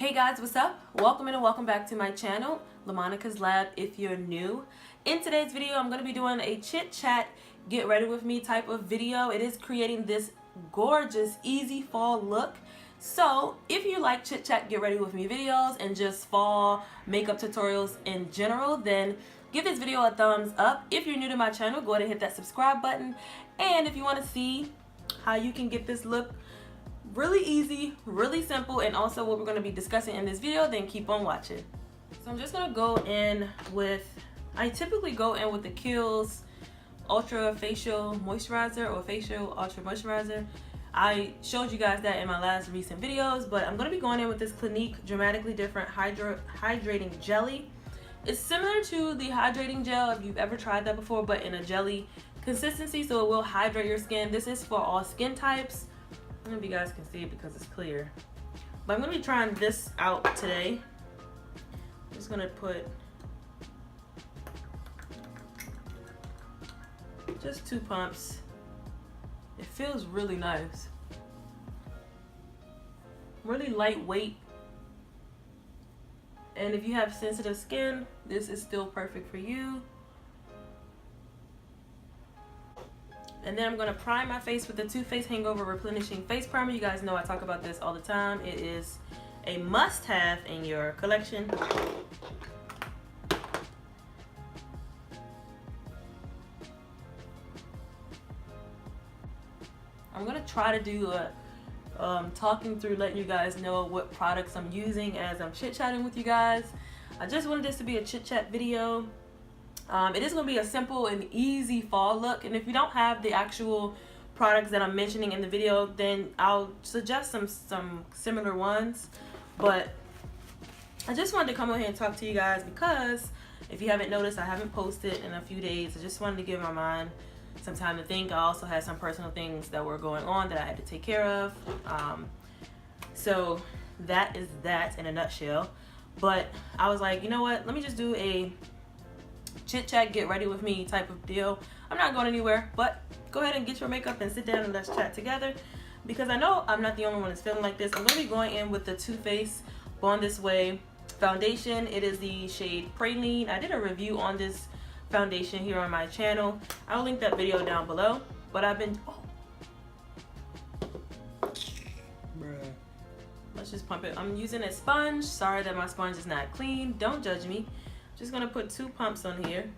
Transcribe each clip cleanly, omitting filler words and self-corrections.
Hey guys, what's up? Welcome in and welcome back to my channel, LaMonicas Lab, if you're new. In today's video, I'm going to be doing a chit chat, get ready with me type of video. It is creating this gorgeous, easy fall look. So if you like chit chat, get ready with me videos and just fall makeup tutorials in general, then give this video a thumbs up. If you're new to my channel, go ahead and hit that subscribe button. And if you want to see how you can get this look really easy, really simple, and also what we're going to be discussing in this video, then keep on watching. So I'm just going to go in with, I typically go in with the Kiehl's Ultra Facial Moisturizer or Facial Ultra Moisturizer. I showed you guys that in my last recent videos, but I'm going to be going in with this Clinique Dramatically Different Hydrating Jelly. It's similar to the hydrating gel if you've ever tried that before, but in a jelly consistency, so it will hydrate your skin. This is for all skin types. I don't know if you guys can see it because it's clear, but I'm going to be trying this out today. I'm just going to put just 2 pumps. It feels really nice, really lightweight, and if you have sensitive skin, this is still perfect for you. And then I'm going to prime my face with the Too Faced Hangover Replenishing Face Primer. You guys know I talk about this all the time. It is a must-have in your collection. I'm going to try to do a talking through, letting you guys know what products I'm using as I'm chit-chatting with you guys. I just wanted this to be a chit-chat video. It is going to be a simple and easy fall look, and if you don't have the actual products that I'm mentioning in the video, then I'll suggest some similar ones. But I just wanted to come over here and talk to you guys because if you haven't noticed, I haven't posted in a few days. I just wanted to give my mind some time to think. I also had some personal things that were going on that I had to take care of. So that is that in a nutshell. But I was like, you know what, let me just do a chit chat, get ready with me type of deal. I'm not going anywhere, but go ahead and get your makeup and sit down and let's chat together, because I know I'm not the only one that's feeling like this. I'm going to be going in with the Too Faced Born This Way foundation. It is the shade Praline. I did a review on this foundation here on my channel. I'll link that video down below. But I've been let's just pump it. I'm using a sponge. Sorry that my sponge is not clean. Don't judge me. Just gonna put 2 pumps on here.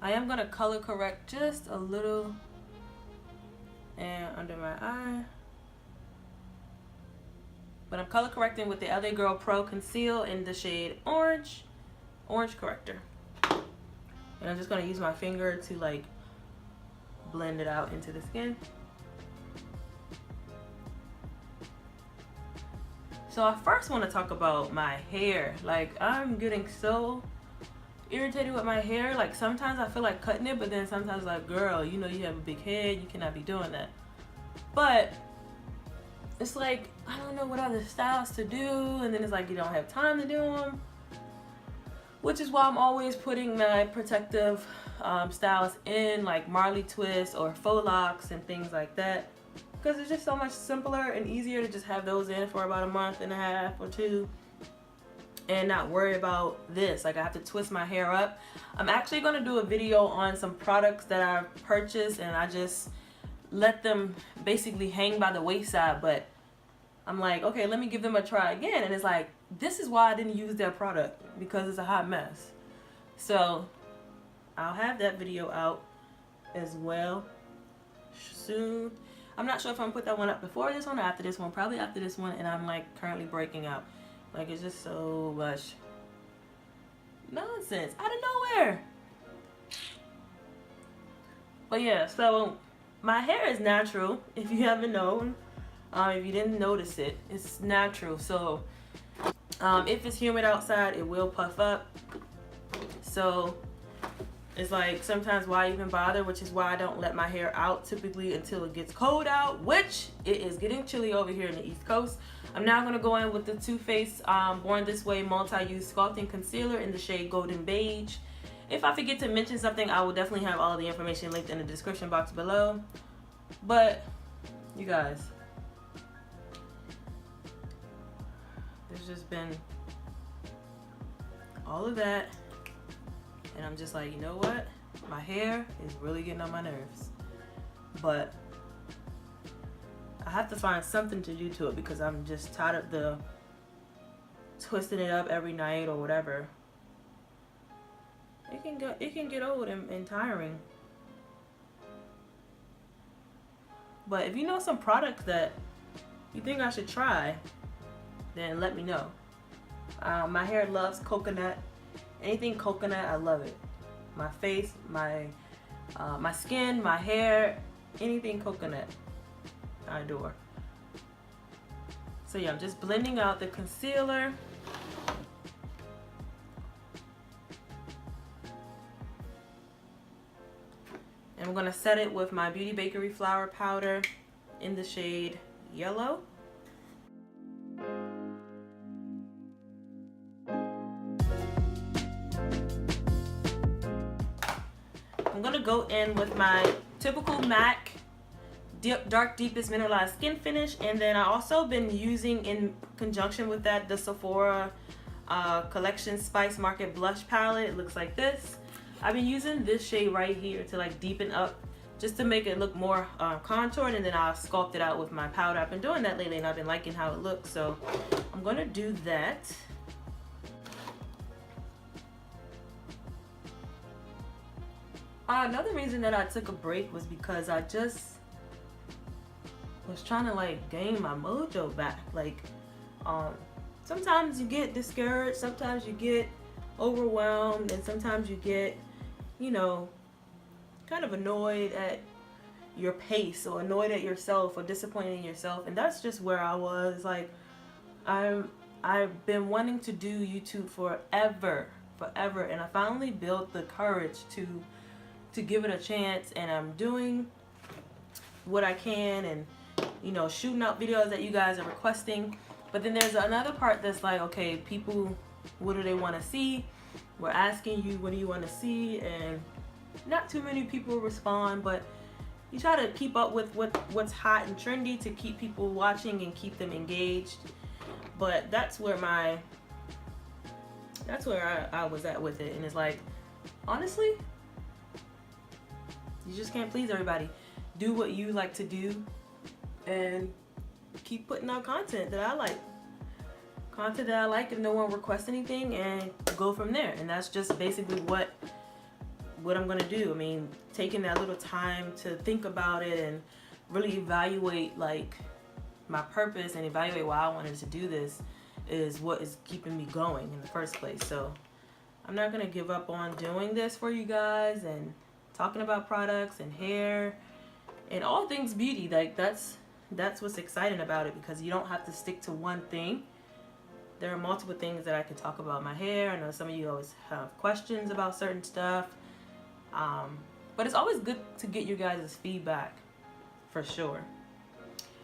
I am gonna color correct just a little and under my eye, but I'm color correcting with the LA Girl Pro Conceal in the shade Orange Corrector, and I'm just gonna use my finger to like blend it out into the skin. So I first want to talk about my hair. Like, I'm getting so irritated with my hair. Like, sometimes I feel like cutting it, but then sometimes like, girl, you know you have a big head, you cannot be doing that. But it's like, I don't know what other styles to do, and then it's like you don't have time to do them, which is why I'm always putting my protective styles in, like Marley Twist or faux locks and things like that. Because it's just so much simpler and easier to just have those in for about a month and a half or 2 and not worry about this. Like, I have to twist my hair up. I'm actually going to do a video on some products that I've purchased and I just let them basically hang by the wayside, but I'm like, okay, let me give them a try again. And it's like, this is why I didn't use their product, because it's a hot mess. So I'll have that video out as well soon. I'm not sure if I'm gonna put that one up before this one or after this one. Probably after this one, and I'm like currently breaking out. Like, it's just so much nonsense out of nowhere. But yeah, so my hair is natural. If you haven't known, if you didn't notice it, it's natural. So if it's humid outside, it will puff up. So it's like, sometimes why even bother, which is why I don't let my hair out typically until it gets cold out, which it is getting chilly over here in the East Coast. I'm now going to go in with the Too Faced Born This Way Multi-Use Sculpting Concealer in the shade Golden Beige. If I forget to mention something, I will definitely have all of the information linked in the description box below. But you guys, There's just been all of that, and I'm just like, you know what? My hair is really getting on my nerves, but I have to find something to do to it because I'm just tired of the twisting it up every night or whatever. It can get old and tiring. But if you know some products that you think I should try, then let me know. My hair loves coconut. Anything coconut, I love it. My face, my skin, my hair, anything coconut, I adore. So yeah, I'm just blending out the concealer. And I'm gonna set it with my Beauty Bakery Flour Powder in the shade Yellow. I'm gonna go in with my typical MAC Dark Deepest Mineralized Skin Finish, and then I also been using in conjunction with that the SEPHORA Collection Spice Market Blush Palette. It looks like this. I've been using this shade right here to like deepen up, just to make it look more contoured, and then I'll sculpt it out with my powder. I've been doing that lately and I've been liking how it looks, so I'm gonna do that. Another reason that I took a break was because I just was trying to like gain my mojo back. Like sometimes you get discouraged, sometimes you get overwhelmed, and sometimes you get, you know, kind of annoyed at your pace or annoyed at yourself or disappointed in yourself. And that's just where I was. Like I've been wanting to do YouTube forever, and I finally built the courage to give it a chance, and I'm doing what I can, and you know, shooting out videos that you guys are requesting. But then there's another part that's like, okay, people, what do they want to see? We're asking you, what do you want to see? And not too many people respond, but you try to keep up with what's hot and trendy to keep people watching and keep them engaged. But that's where I was at with it. And it's like, honestly, you just can't please everybody. Do what you like to do and keep putting out content that I like. Content that I like, and no one requests anything, and go from there. And that's just basically what I'm gonna do. I mean, taking that little time to think about it and really evaluate like my purpose and evaluate why I wanted to do this is what is keeping me going in the first place. So I'm not gonna give up on doing this for you guys and talking about products and hair and all things beauty. Like that's what's exciting about it, because you don't have to stick to one thing. There are multiple things that I could talk about. My hair, I know some of you always have questions about certain stuff, but it's always good to get you guys' feedback for sure.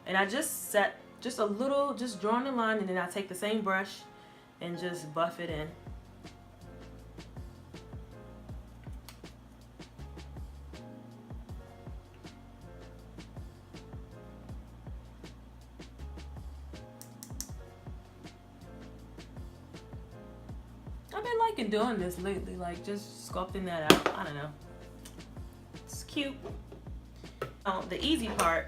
And I just set just a little, just drawing the line, and then I take the same brush and just buff it in. I've been liking doing this lately, like just sculpting that out. I don't know. It's cute. The easy part,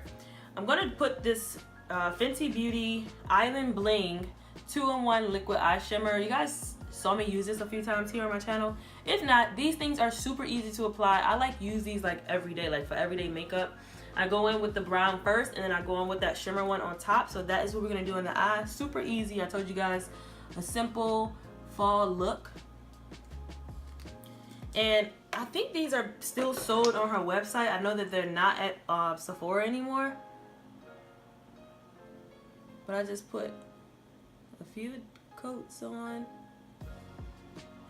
I'm gonna put this Fenty Beauty Island Bling 2-in-1 liquid eye shimmer. You guys saw me use this a few times here on my channel. If not, these things are super easy to apply. I like use these like every day, like for everyday makeup. I go in with the brown first, and then I go in with that shimmer one on top. So that is what we're gonna do in the eye. Super easy. I told you guys, a simple fall look. And I think these are still sold on her website. I know that they're not at Sephora anymore, but I just put a few coats on,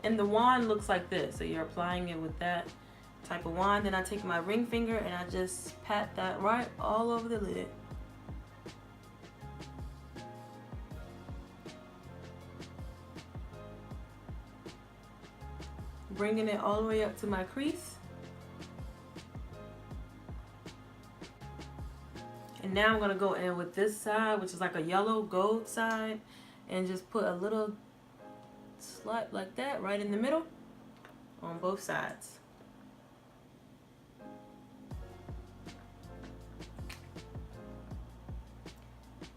and the wand looks like this. So you're applying it with that type of wand. Then I take my ring finger and I just pat that right all over the lid. Bringing it all the way up to my crease. And now I'm gonna go in with this side, which is like a yellow gold side, and just put a little slice like that right in the middle on both sides.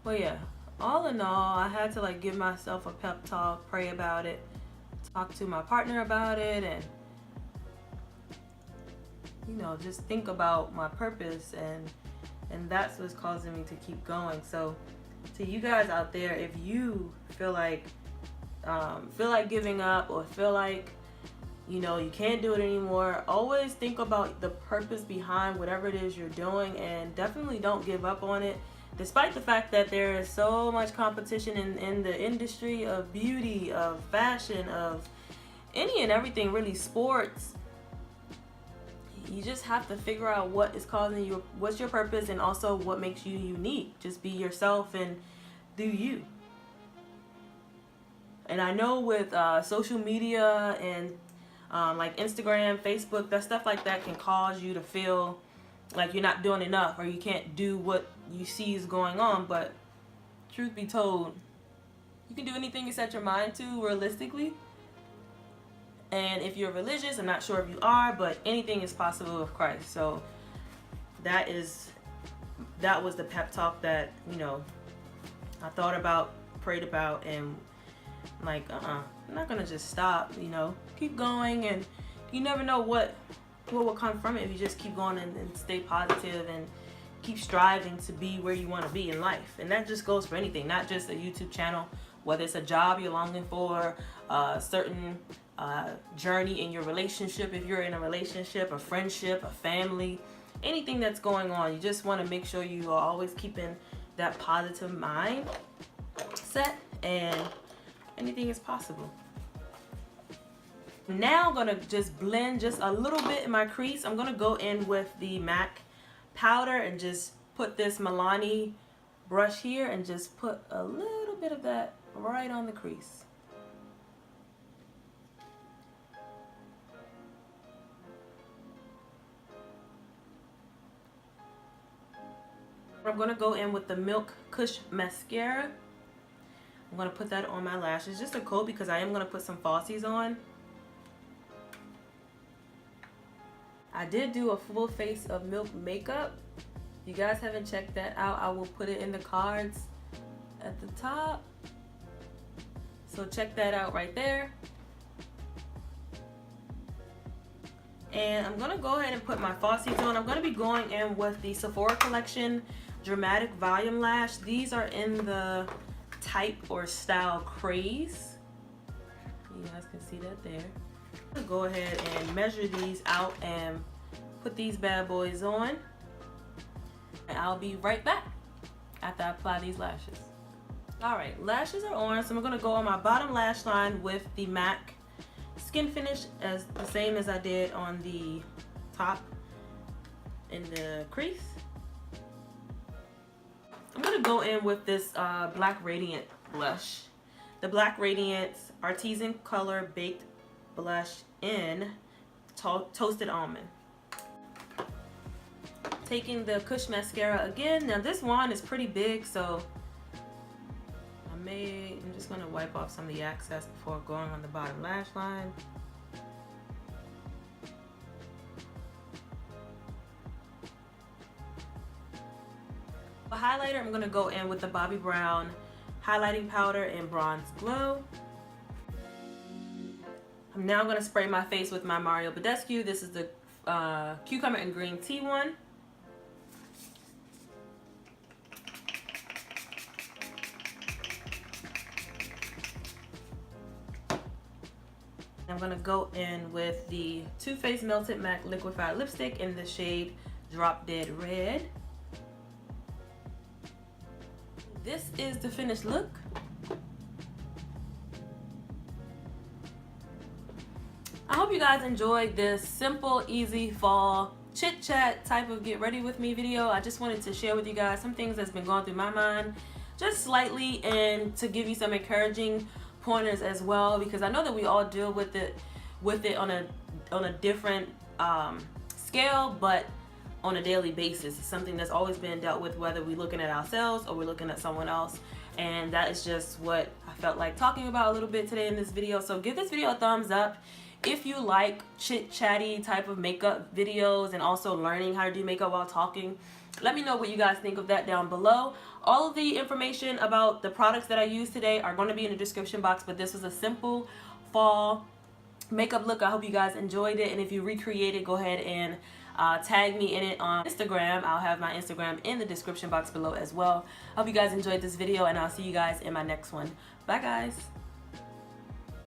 Well, yeah, all in all, I had to like give myself a pep talk, pray about it, talk to my partner about it, and you know, just think about my purpose, and that's what's causing me to keep going. So to you guys out there, if you feel like giving up, or feel like, you know, you can't do it anymore, always think about the purpose behind whatever it is you're doing, and definitely don't give up on it. Despite the fact that there is so much competition in the industry of beauty, of fashion, of any and everything, really, sports, you just have to figure out what is causing you, what's your purpose, and also what makes you unique. Just be yourself and do you. And I know with social media and like Instagram, Facebook, that stuff like that can cause you to feel like you're not doing enough, or you can't do what you see is going on. But truth be told, you can do anything you set your mind to, realistically. And if you're religious, I'm not sure if you are, but anything is possible with Christ. So that was the pep talk that, you know, I thought about, prayed about, and like, I'm not gonna just stop, you know, keep going. And you never know what will come from it if you just keep going and stay positive and keep striving to be where you want to be in life. And that just goes for anything, not just a YouTube channel, whether it's a job you're longing for, a certain journey in your relationship, if you're in a relationship, a friendship, a family, anything that's going on. You just want to make sure you are always keeping that positive mind set, and anything is possible. Now I'm gonna just blend just a little bit in my crease. I'm gonna go in with the MAC powder and just put this Milani brush here and just put a little bit of that right on the crease. I'm gonna go in with the Milk Kush mascara. I'm gonna put that on my lashes, just a coat, because I am gonna put some falsies on. I did do a full face of Milk makeup. If you guys haven't checked that out, I will put it in the cards at the top. So check that out right there. And I'm gonna go ahead and put my falsies on. I'm gonna be going in with the Sephora collection Dramatic Volume Lash. These are in the type or style Craze. You guys can see that there. I'm gonna go ahead and measure these out and put these bad boys on. And I'll be right back after I apply these lashes. Alright, lashes are on, so I'm gonna go on my bottom lash line with the MAC Skin Finish, as the same as I did on the top in the crease. I'm gonna go in with this Black Radiant blush. The Black Radiance Artisan Color Baked Blush in Toasted Almond. Taking the Kush mascara again. Now this wand is pretty big, so I'm just gonna wipe off some of the excess before going on the bottom lash line. For highlighter, I'm gonna go in with the Bobbi Brown highlighting powder in Bronze Glow. I'm now gonna spray my face with my Mario Badescu. This is the Cucumber and Green Tea one. I'm gonna go in with the Too Faced Melted Matte Liquefied Lipstick in the shade Drop Dead Red. This is the finished look. I hope you guys enjoyed this simple, easy fall chit chat type of get ready with me video. I just wanted to share with you guys some things that's been going through my mind just slightly, and to give you some encouraging pointers as well, because I know that we all deal with it on a different scale, but on a daily basis. It's something that's always been dealt with, whether we're looking at ourselves or we're looking at someone else. And that is just what I felt like talking about a little bit today in this video. So give this video a thumbs up if you like chit-chatty type of makeup videos and also learning how to do makeup while talking. Let me know what you guys think of that down below. All of the information about the products that I used today are going to be in the description box, but this was a simple fall makeup look. I hope you guys enjoyed it, and if you recreate it, go ahead and tag me in it on Instagram. I'll have my Instagram in the description box below as well. I hope you guys enjoyed this video, and I'll see you guys in my next one. Bye guys.